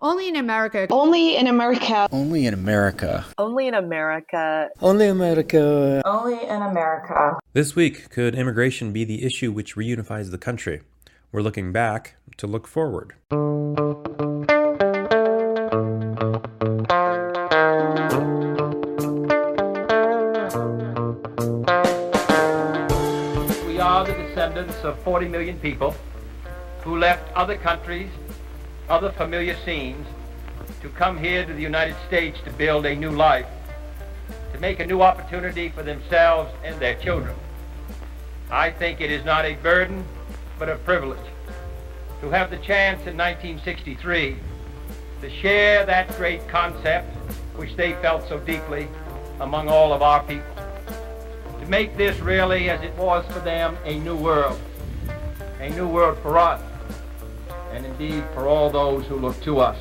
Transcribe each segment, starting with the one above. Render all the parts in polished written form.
Only in America. Only in America. Only in America. Only in America. Only America. Only in America. This week, could immigration be the issue which reunifies the country? We're looking back to look forward. We are the descendants of 40 million people who left other countries, other familiar scenes, to come here to the United States to build a new life, to make a new opportunity for themselves and their children. I think it is not a burden, but a privilege to have the chance in 1963 to share that great concept which they felt so deeply among all of our people. To make this really, as it was for them, a new world for us, and indeed for all those who look to us.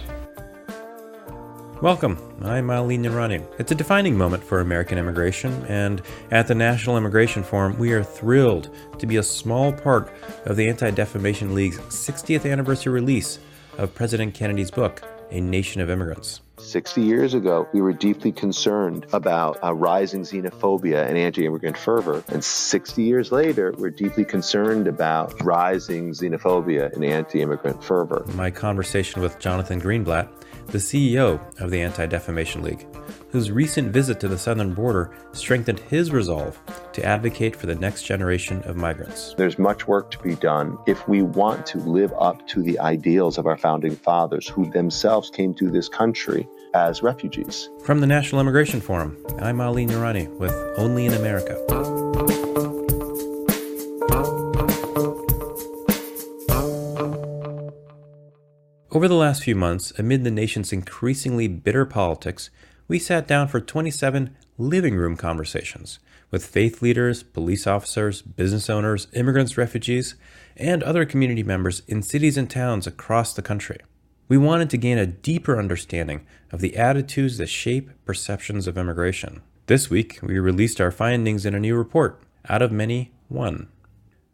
Welcome, I'm Ali Nirani. It's a defining moment for American immigration, and at the National Immigration Forum, we are thrilled to be a small part of the Anti-Defamation League's 60th anniversary release of President Kennedy's book, A Nation of Immigrants. 60 years ago, we were deeply concerned about rising xenophobia and anti-immigrant fervor. And 60 years later, we're deeply concerned about rising xenophobia and anti-immigrant fervor. My conversation with Jonathan Greenblatt, the CEO of the Anti-Defamation League, whose recent visit to the southern border strengthened his resolve to advocate for the next generation of migrants. There's much work to be done if we want to live up to the ideals of our founding fathers, who themselves came to this country as refugees. From the National Immigration Forum, I'm Ali Nirani with Only in America. Over the last few months, amid the nation's increasingly bitter politics, we sat down for 27 living room conversations with faith leaders, police officers, business owners, immigrants, refugees, and other community members in cities and towns across the country. We wanted to gain a deeper understanding of the attitudes that shape perceptions of immigration. This week, we released our findings in a new report, Out of Many, One.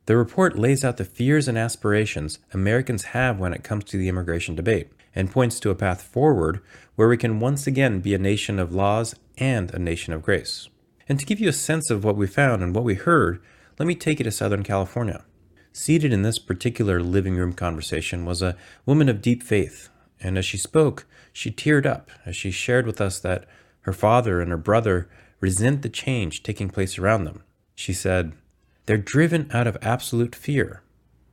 The report lays out the fears and aspirations Americans have when it comes to the immigration debate, and points to a path forward where we can once again be a nation of laws and a nation of grace. And to give you a sense of what we found and what we heard, let me take you to Southern California. Seated in this particular living room conversation was a woman of deep faith, and as she spoke, she teared up as she shared with us that her father and her brother resent the change taking place around them. She said, they're driven out of absolute fear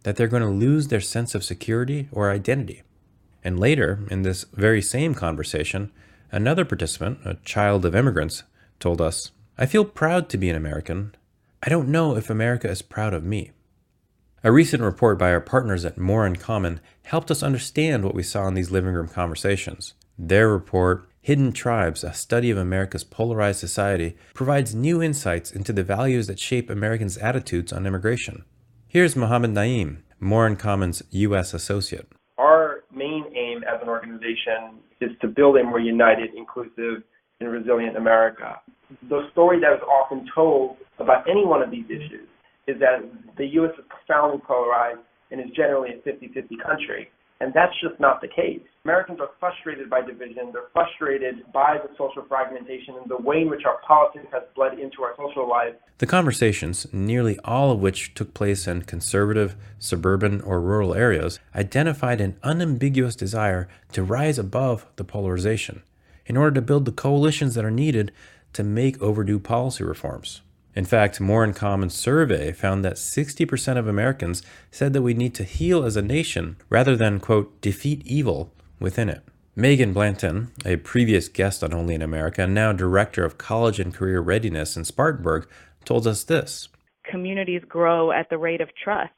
that they're going to lose their sense of security or identity. And later, in this very same conversation, another participant, a child of immigrants, told us, I feel proud to be an American. I don't know if America is proud of me. A recent report by our partners at More in Common helped us understand what we saw in these living room conversations. Their report, Hidden Tribes, a study of America's polarized society, provides new insights into the values that shape Americans' attitudes on immigration. Here's Mohammed Naeem, More in Common's U.S. associate. Our main aim as an organization is to build a more united, inclusive, and resilient America. The story that is often told about any one of these issues is that the U.S. is profoundly polarized and is generally a 50-50 country. And that's just not the case. Americans are frustrated by division. They're frustrated by the social fragmentation and the way in which our politics has bled into our social life. The conversations, nearly all of which took place in conservative, suburban, or rural areas, identified an unambiguous desire to rise above the polarization in order to build the coalitions that are needed to make overdue policy reforms. In fact, More in Common's survey found that 60% of Americans said that we need to heal as a nation rather than, quote, defeat evil within it. Megan Blanton, a previous guest on Only in America and now director of college and career readiness in Spartanburg, told us this. Communities grow at the rate of trust.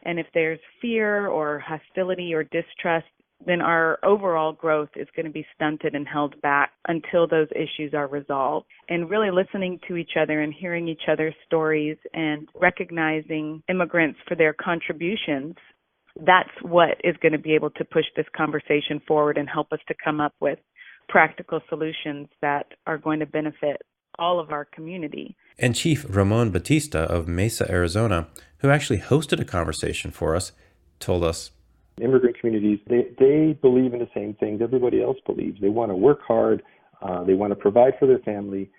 And if there's fear or hostility or distrust, then our overall growth is going to be stunted and held back until those issues are resolved. And really listening to each other and hearing each other's stories and recognizing immigrants for their contributions, that's what is going to be able to push this conversation forward and help us to come up with practical solutions that are going to benefit all of our community. And Chief Ramon Batista of Mesa, Arizona, who actually hosted a conversation for us, told us, Immigrant communities, they believe in the same things everybody else believes. They want to work hard. They want to provide for their family.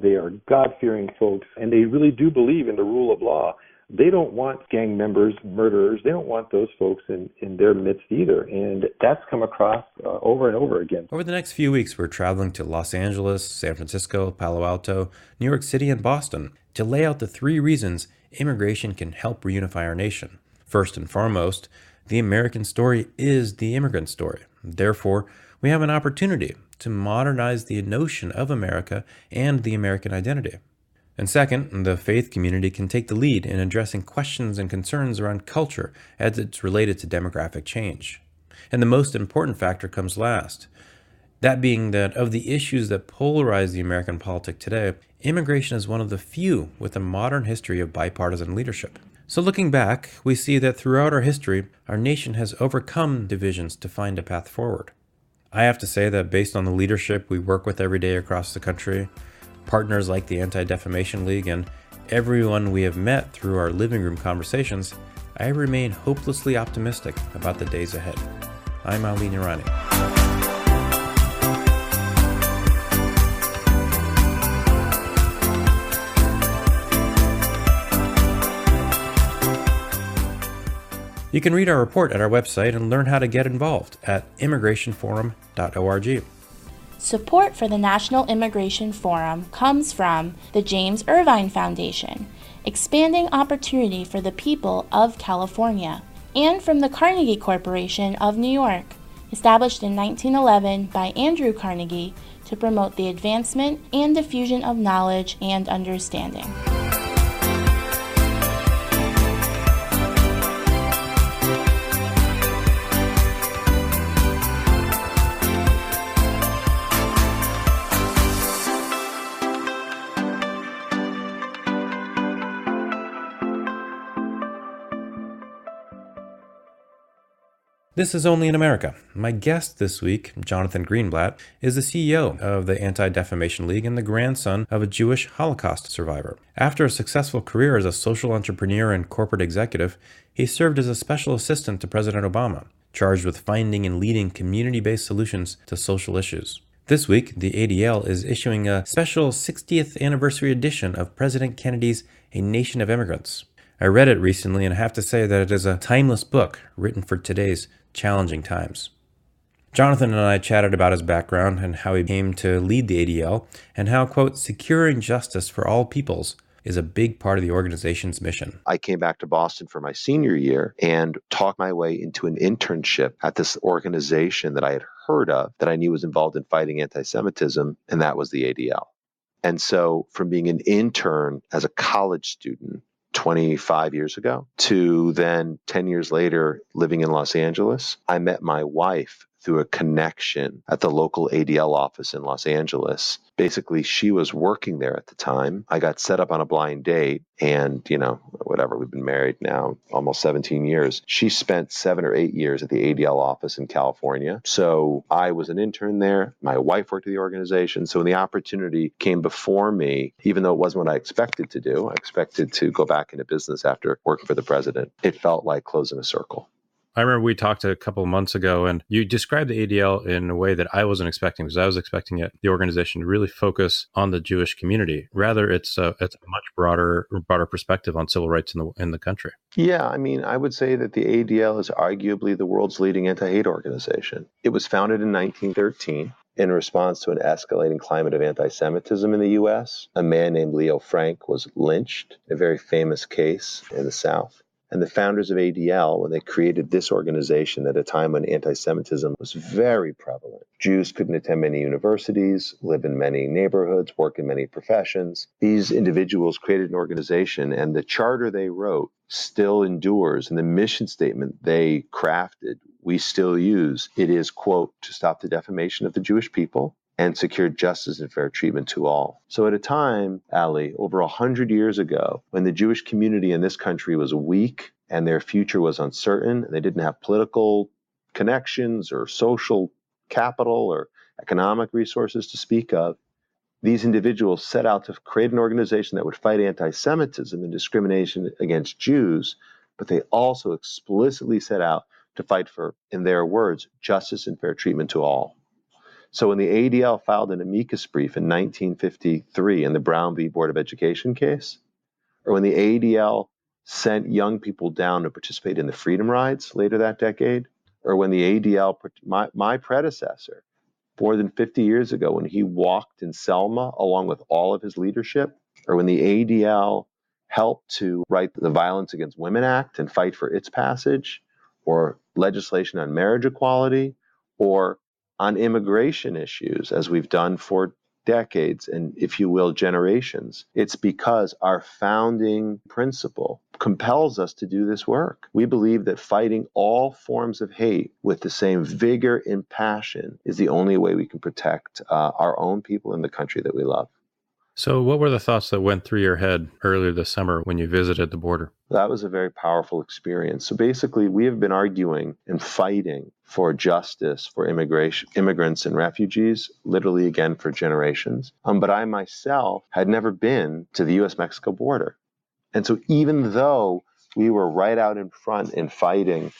They are God-fearing folks, and they really do believe in the rule of law. They don't want gang members, murderers. They don't want those folks in their midst either. And that's come across over and over again. Over the next few weeks, we're traveling to Los Angeles, San Francisco, Palo Alto, New York City, and Boston to lay out the 3 reasons immigration can help reunify our nation. First and foremost, the American story is the immigrant story. Therefore, we have an opportunity to modernize the notion of America and the American identity. And second, the faith community can take the lead in addressing questions and concerns around culture as it's related to demographic change. And the most important factor comes last. That being that of the issues that polarize the American politic today, immigration is one of the few with a modern history of bipartisan leadership. So looking back, we see that throughout our history, our nation has overcome divisions to find a path forward. I have to say that based on the leadership we work with every day across the country, partners like the Anti-Defamation League, and everyone we have met through our living room conversations, I remain hopelessly optimistic about the days ahead. I'm Ali Nirani. You can read our report at our website and learn how to get involved at immigrationforum.org. Support for the National Immigration Forum comes from the James Irvine Foundation, expanding opportunity for the people of California, and from the Carnegie Corporation of New York, established in 1911 by Andrew Carnegie to promote the advancement and diffusion of knowledge and understanding. This is Only in America. My guest this week, Jonathan Greenblatt, is the CEO of the Anti-Defamation League and the grandson of a Jewish Holocaust survivor. After a successful career as a social entrepreneur and corporate executive, he served as a special assistant to President Obama, charged with finding and leading community-based solutions to social issues. This week, the ADL is issuing a special 60th anniversary edition of President Kennedy's A Nation of Immigrants. I read it recently and have to say that it is a timeless book written for today's challenging times. Jonathan and I chatted about his background and how he came to lead the ADL and how, quote, securing justice for all peoples is a big part of the organization's mission. I came back to Boston for my senior year and talked my way into an internship at this organization that I had heard of, that I knew was involved in fighting anti-Semitism, and that was the ADL. And so from being an intern as a college student 25 years ago to then 10 years later living in Los Angeles, I met my wife through a connection at the local ADL office in Los Angeles. Basically, she was working there at the time. I got set up on a blind date and, whatever, we've been married now almost 17 years. She spent 7 or 8 years at the ADL office in California. So I was an intern there. My wife worked at the organization. So when the opportunity came before me, even though it wasn't what I expected to do, I expected to go back into business after working for the president. It felt like closing a circle. I remember we talked a couple of months ago, and you described the ADL in a way that I wasn't expecting, because I was expecting the organization to really focus on the Jewish community. Rather, it's a much broader perspective on civil rights in the country. Yeah, I would say that the ADL is arguably the world's leading anti-hate organization. It was founded in 1913. In response to an escalating climate of anti-Semitism in the U.S., a man named Leo Frank was lynched, a very famous case in the South. And the founders of ADL, when they created this organization at a time when anti-Semitism was very prevalent, Jews couldn't attend many universities, live in many neighborhoods, work in many professions. These individuals created an organization, and the charter they wrote still endures, and the mission statement they crafted, we still use. It is, quote, to stop the defamation of the Jewish people and secure justice and fair treatment to all. So at a time, Ali, over 100 years ago, when the Jewish community in this country was weak and their future was uncertain, and they didn't have political connections or social capital or economic resources to speak of, these individuals set out to create an organization that would fight anti-Semitism and discrimination against Jews, but they also explicitly set out to fight for, in their words, justice and fair treatment to all. So when the ADL filed an amicus brief in 1953 in the Brown v. Board of Education case, or when the ADL sent young people down to participate in the freedom rides later that decade, or when the ADL, my predecessor, more than 50 years ago, when he walked in Selma along with all of his leadership, or when the ADL helped to write the Violence Against Women Act and fight for its passage, or legislation on marriage equality, or on immigration issues, as we've done for decades and, if you will, generations. It's because our founding principle compels us to do this work. We believe that fighting all forms of hate with the same vigor and passion is the only way we can protect our own people and the country that we love. So what were the thoughts that went through your head earlier this summer when you visited the border? That was a very powerful experience. So basically, we have been arguing and fighting for justice for immigrants and refugees, literally again for generations. But I myself had never been to the U.S.-Mexico border. And so even though we were right out in front in fighting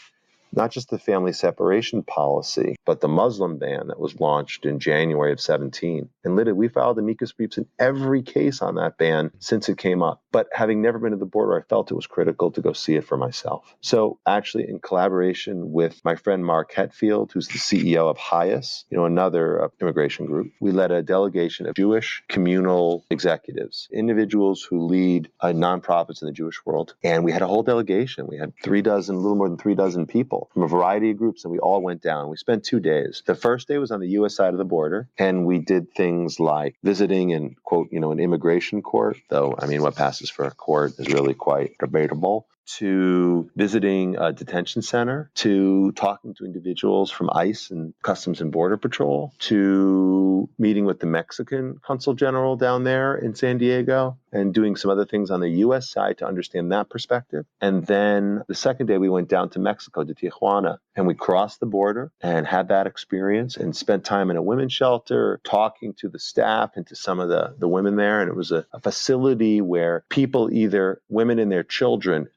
not just the family separation policy, but the Muslim ban that was launched in January of 17. And literally, we filed amicus briefs in every case on that ban since it came up. But having never been to the border, I felt it was critical to go see it for myself. So actually, in collaboration with my friend Mark Hetfield, who's the CEO of HIAS, another immigration group, we led a delegation of Jewish communal executives, individuals who lead nonprofits in the Jewish world. And we had a whole delegation. We had a little more than 3 dozen people from a variety of groups, and we all went down. We spent 2 days. The first day was on the U.S. side of the border, and we did things like visiting and, quote, an immigration court, though, what passes for a court is really quite debatable, to visiting a detention center, to talking to individuals from ICE and Customs and Border Patrol, to meeting with the Mexican Consul General down there in San Diego, and doing some other things on the U.S. side to understand that perspective. And then the second day, we went down to Mexico, to Tijuana, and we crossed the border and had that experience and spent time in a women's shelter, talking to the staff and to some of the women there. And it was a facility where people, either women and their children,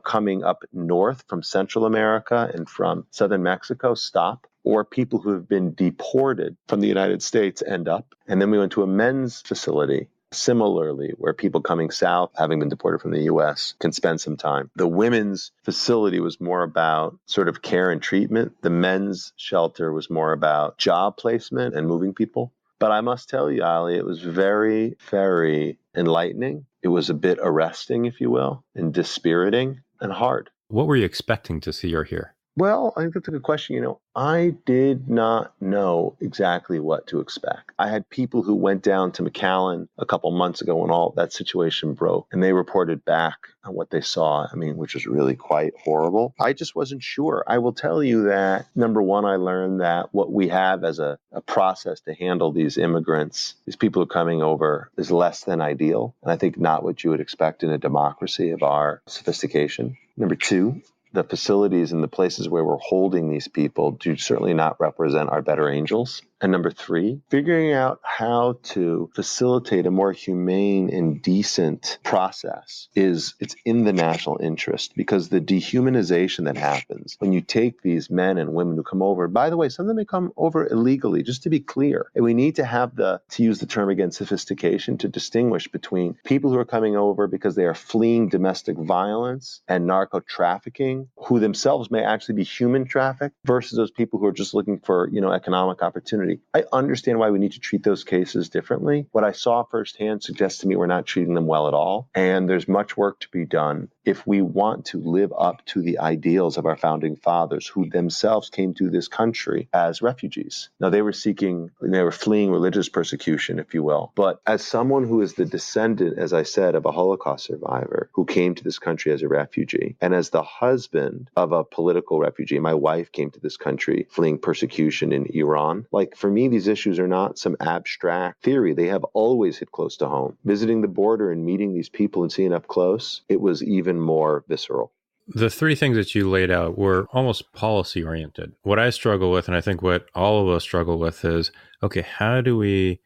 coming up north from Central America and from southern Mexico, stop, or people who have been deported from the United States end up. And then we went to a men's facility, similarly, where people coming south, having been deported from the U.S., can spend some time. The women's facility was more about sort of care and treatment. The men's shelter was more about job placement and moving people. But I must tell you, Ali, it was very, very enlightening. It was a bit arresting, if you will, and dispiriting and hard. What were you expecting to see or hear? Well, I think that's a good question. I did not know exactly what to expect. I had people who went down to McAllen a couple months ago when all that situation broke, and they reported back on what they saw, which was really quite horrible. I just wasn't sure. I will tell you that, number one, I learned that what we have as a process to handle these immigrants, these people who are coming over, is less than ideal. And I think not what you would expect in a democracy of our sophistication. Number two, the facilities and the places where we're holding these people do certainly not represent our better angels. And number three, figuring out how to facilitate a more humane and decent process it's in the national interest, because the dehumanization that happens when you take these men and women who come over, by the way, some of them may come over illegally, just to be clear. And we need to have to use the term again, sophistication, to distinguish between people who are coming over because they are fleeing domestic violence and narco trafficking, who themselves may actually be human trafficked, versus those people who are just looking for, economic opportunity. I understand why we need to treat those cases differently. What I saw firsthand suggests to me we're not treating them well at all. And there's much work to be done if we want to live up to the ideals of our founding fathers, who themselves came to this country as refugees. Now, they were fleeing religious persecution, if you will. But as someone who is the descendant, as I said, of a Holocaust survivor who came to this country as a refugee, and as the husband of a political refugee, my wife came to this country fleeing persecution in Iran. For me, these issues are not some abstract theory. They have always hit close to home. Visiting the border and meeting these people and seeing up close, it was even more visceral. The three things that you laid out were almost policy oriented. What I struggle with, and I think what all of us struggle with, is, okay, how do we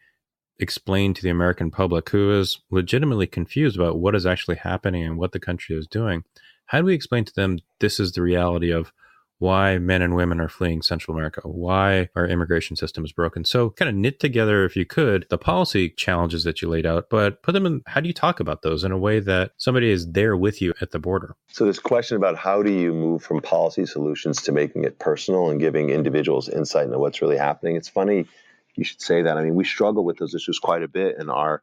explain to the American public, who is legitimately confused about what is actually happening and what the country is doing, how do we explain to them this is the reality of why men and women are fleeing Central America, why our immigration system is broken. So kind of knit together, if you could, the policy challenges that you laid out, but put them in, how do you talk about those in a way that somebody is there with you at the border? So this question about how do you move from policy solutions to making it personal and giving individuals insight into what's really happening. It's funny you should say that. I mean, we struggle with those issues quite a bit in our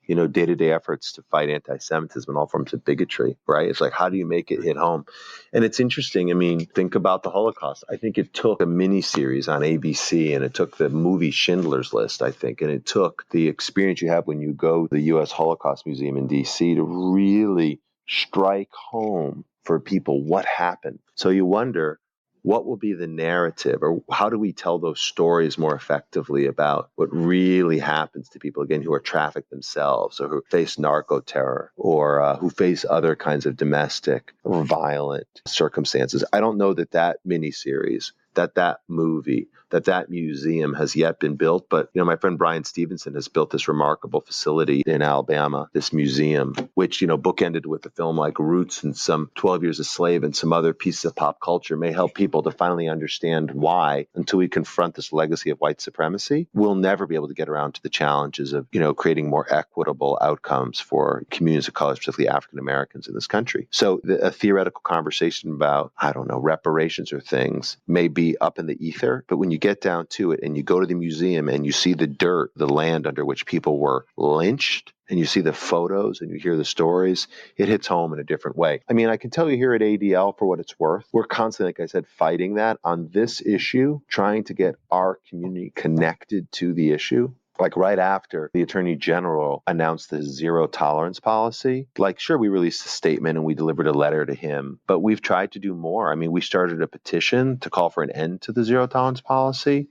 day-to-day efforts to fight anti-Semitism and all forms of bigotry, right? It's like, how do you make it hit home? And it's interesting. I mean, think about the Holocaust. I think it took a mini-series on ABC, and it took the movie Schindler's List, I think, and it took the experience you have when you go to the U.S. Holocaust Museum in D.C. to really strike home for people what happened. So you wonder, what will be the narrative, or how do we tell those stories more effectively about what really happens to people, again, who are trafficked themselves or who face narco terror or who face other kinds of domestic or violent circumstances? I don't know that miniseries, that movie, that museum has yet been built. But, my friend Brian Stevenson has built this remarkable facility in Alabama, this museum, which, bookended with a film like Roots and some 12 Years a Slave and some other pieces of pop culture may help people to finally understand why, until we confront this legacy of white supremacy, we'll never be able to get around to the challenges of, creating more equitable outcomes for communities of color, particularly African Americans in this country. So a theoretical conversation about, reparations or things may be up in the ether, but when you get down to it and you go to the museum and you see the dirt, the land under which people were lynched, and you see the photos and you hear the stories, it hits home in a different way. I mean, I can tell you here at ADL, for what it's worth, we're constantly, like I said, fighting that on this issue, trying to get our community connected to the issue. Like right after the Attorney General announced the zero tolerance policy, sure, we released a statement and we delivered a letter to him, but we've tried to do more. I mean, we started a petition to call for an end to the zero tolerance policy.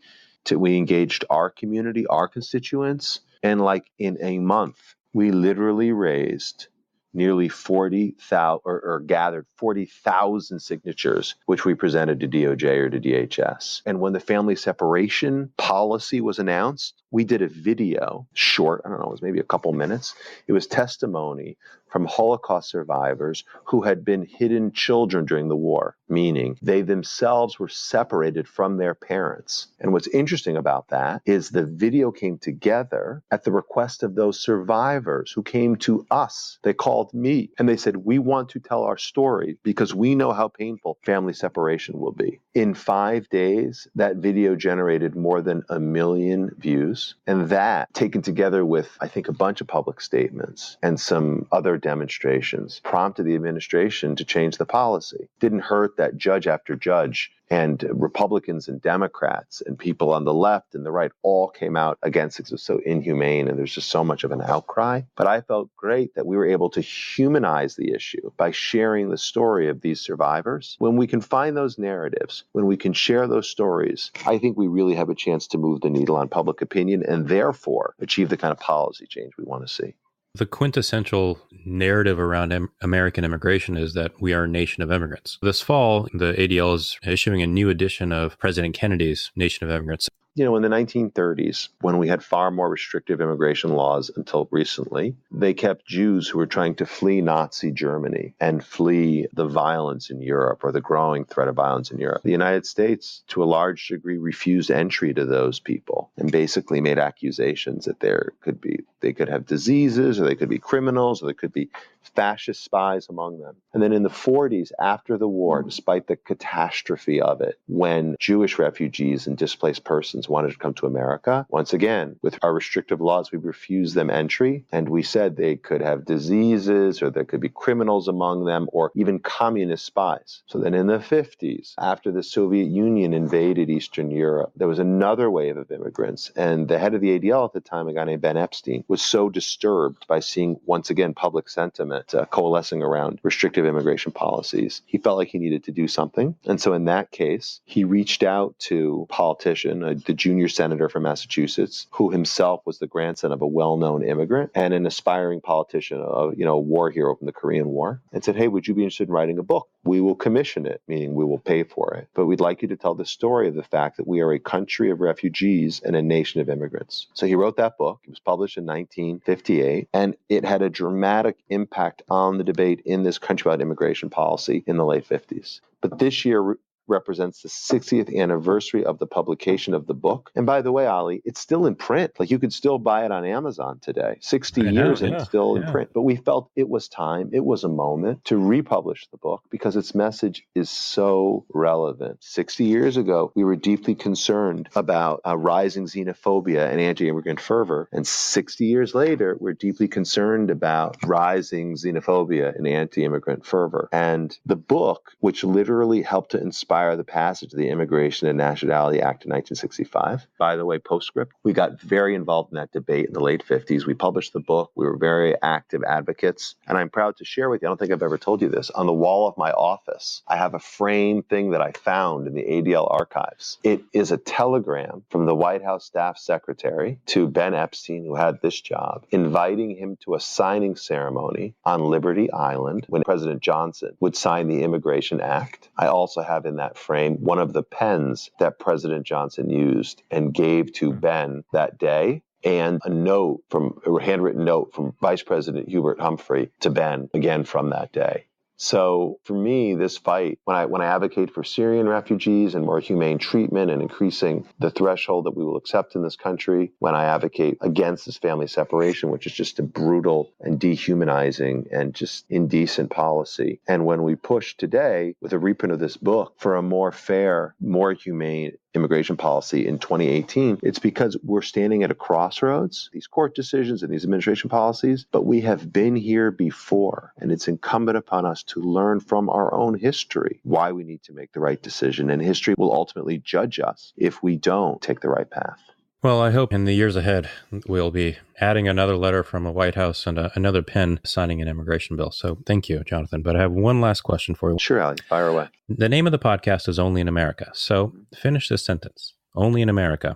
We engaged our community, our constituents, and in a month, we literally raised nearly 40,000 or gathered 40,000 signatures, which we presented to DOJ or to DHS. And when the family separation policy was announced, we did a video, short, I don't know, it was maybe a couple minutes. It was testimony from Holocaust survivors who had been hidden children during the war, meaning they themselves were separated from their parents. And what's interesting about that is the video came together at the request of those survivors who came to us. They called me and they said, we want to tell our story because we know how painful family separation will be. In 5 days, that video generated more than 1 million views. And that, taken together with, I think, a bunch of public statements and some other demonstrations, prompted the administration to change the policy. Didn't hurt that judge after judge and Republicans and Democrats and people on the left and the right all came out against it. It was so inhumane and there's just so much of an outcry. But I felt great that we were able to humanize the issue by sharing the story of these survivors. When we can find those narratives, when we can share those stories, I think we really have a chance to move the needle on public opinion and therefore achieve the kind of policy change we want to see. The quintessential narrative around American immigration is that we are a nation of immigrants. This fall, the ADL is issuing a new edition of President Kennedy's Nation of Immigrants. In the 1930s, when we had far more restrictive immigration laws until recently, they kept Jews who were trying to flee Nazi Germany and flee the violence in Europe or the growing threat of violence in Europe. The United States, to a large degree, refused entry to those people and basically made accusations that they could have diseases or they could be criminals or there could be fascist spies among them. And then in the 40s, after the war, despite the catastrophe of it, when Jewish refugees and displaced persons wanted to come to America, once again, with our restrictive laws, we refused them entry. And we said they could have diseases or there could be criminals among them or even communist spies. So then in the 50s, after the Soviet Union invaded Eastern Europe, there was another wave of immigrants. And the head of the ADL at the time, a guy named Ben Epstein, was so disturbed by seeing, once again, public sentiment coalescing around restrictive immigration policies. He felt like he needed to do something. And so in that case, he reached out to a politician, the junior senator from Massachusetts, who himself was the grandson of a well-known immigrant and an aspiring politician, a war hero from the Korean War, and said, hey, would you be interested in writing a book? We will commission it, meaning we will pay for it. But we'd like you to tell the story of the fact that we are a country of refugees and a nation of immigrants. So he wrote that book. It was published in 1958, and it had a dramatic impact on the debate in this country about immigration policy in the late 50s. But this year, represents the 60th anniversary of the publication of the book. And by the way, Ali, it's still in print. Like, you could still buy it on Amazon today. 60 years and it's still in print. But we felt it was time, it was a moment to republish the book because its message is so relevant. 60 years ago, we were deeply concerned about rising xenophobia and anti-immigrant fervor. And 60 years later, we're deeply concerned about rising xenophobia and anti-immigrant fervor. And the book, which literally helped to inspire the passage of the Immigration and Nationality Act in 1965, by the way, postscript, we got very involved in that debate in the late 50s. We published the book. We were very active advocates. And I'm proud to share with you, I don't think I've ever told you this, on the wall of my office, I have a framed thing that I found in the ADL archives. It is a telegram from the White House staff secretary to Ben Epstein, who had this job, inviting him to a signing ceremony on Liberty Island when President Johnson would sign the Immigration Act. I also have in that frame one of the pens that President Johnson used and gave to Ben that day, and a handwritten note from Vice President Hubert Humphrey to Ben, again from that day. So for me, this fight, when I advocate for Syrian refugees and more humane treatment and increasing the threshold that we will accept in this country, when I advocate against this family separation, which is just a brutal and dehumanizing and just indecent policy, and when we push today with a reprint of this book for a more fair, more humane immigration policy in 2018, it's because we're standing at a crossroads, these court decisions and these administration policies, but we have been here before, and it's incumbent upon us to learn from our own history why we need to make the right decision, and history will ultimately judge us if we don't take the right path. Well, I hope in the years ahead, we'll be adding another letter from a White House and another pen signing an immigration bill. So thank you, Jonathan. But I have one last question for you. Sure, Ali. Fire away. The name of the podcast is Only in America. So finish this sentence. Only in America, ...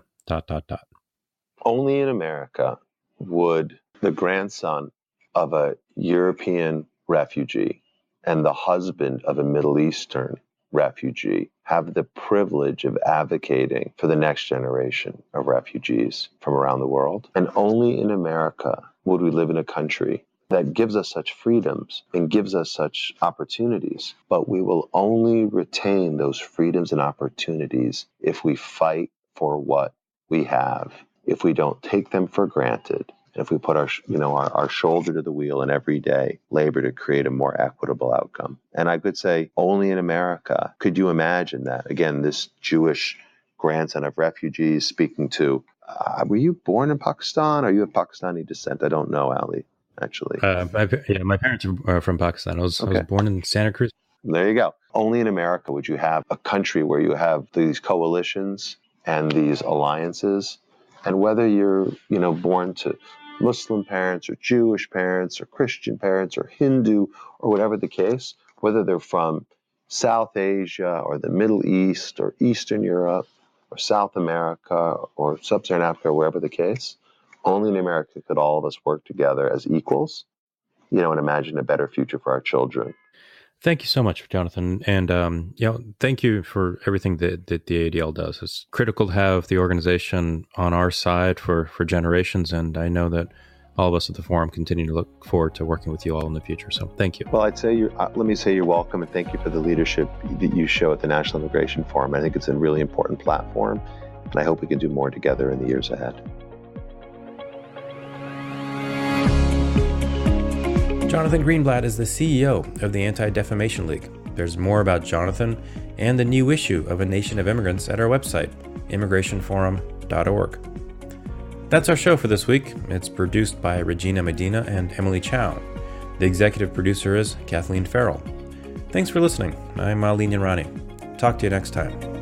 Only in America would the grandson of a European refugee and the husband of a Middle Eastern refugee have the privilege of advocating for the next generation of refugees from around the world. And only in America would we live in a country that gives us such freedoms and gives us such opportunities, but we will only retain those freedoms and opportunities if we fight for what we have, if we don't take them for granted, and if we put our shoulder to the wheel in everyday labor to create a more equitable outcome. And I could say, only in America could you imagine that. Again, this Jewish grandson of refugees speaking to, were you born in Pakistan? Are you of Pakistani descent? I don't know, Ali, actually. My parents are from Pakistan. I was born in Santa Cruz. There you go. Only in America would you have a country where you have these coalitions and these alliances. And whether you're, born to Muslim parents or Jewish parents or Christian parents or Hindu or whatever the case, whether they're from South Asia or the Middle East or Eastern Europe or South America or Sub-Saharan Africa or wherever the case, only in America could all of us work together as equals, and imagine a better future for our children. Thank you so much, Jonathan. And, thank you for everything that the ADL does. It's critical to have the organization on our side for generations. And I know that all of us at the forum continue to look forward to working with you all in the future. So thank you. Well, let me say you're welcome, and thank you for the leadership that you show at the National Immigration Forum. I think it's a really important platform, and I hope we can do more together in the years ahead. Jonathan Greenblatt is the CEO of the Anti-Defamation League. There's more about Jonathan and the new issue of A Nation of Immigrants at our website, immigrationforum.org. That's our show for this week. It's produced by Regina Medina and Emily Chow. The executive producer is Kathleen Farrell. Thanks for listening. I'm Malin Yanrani. Talk to you next time.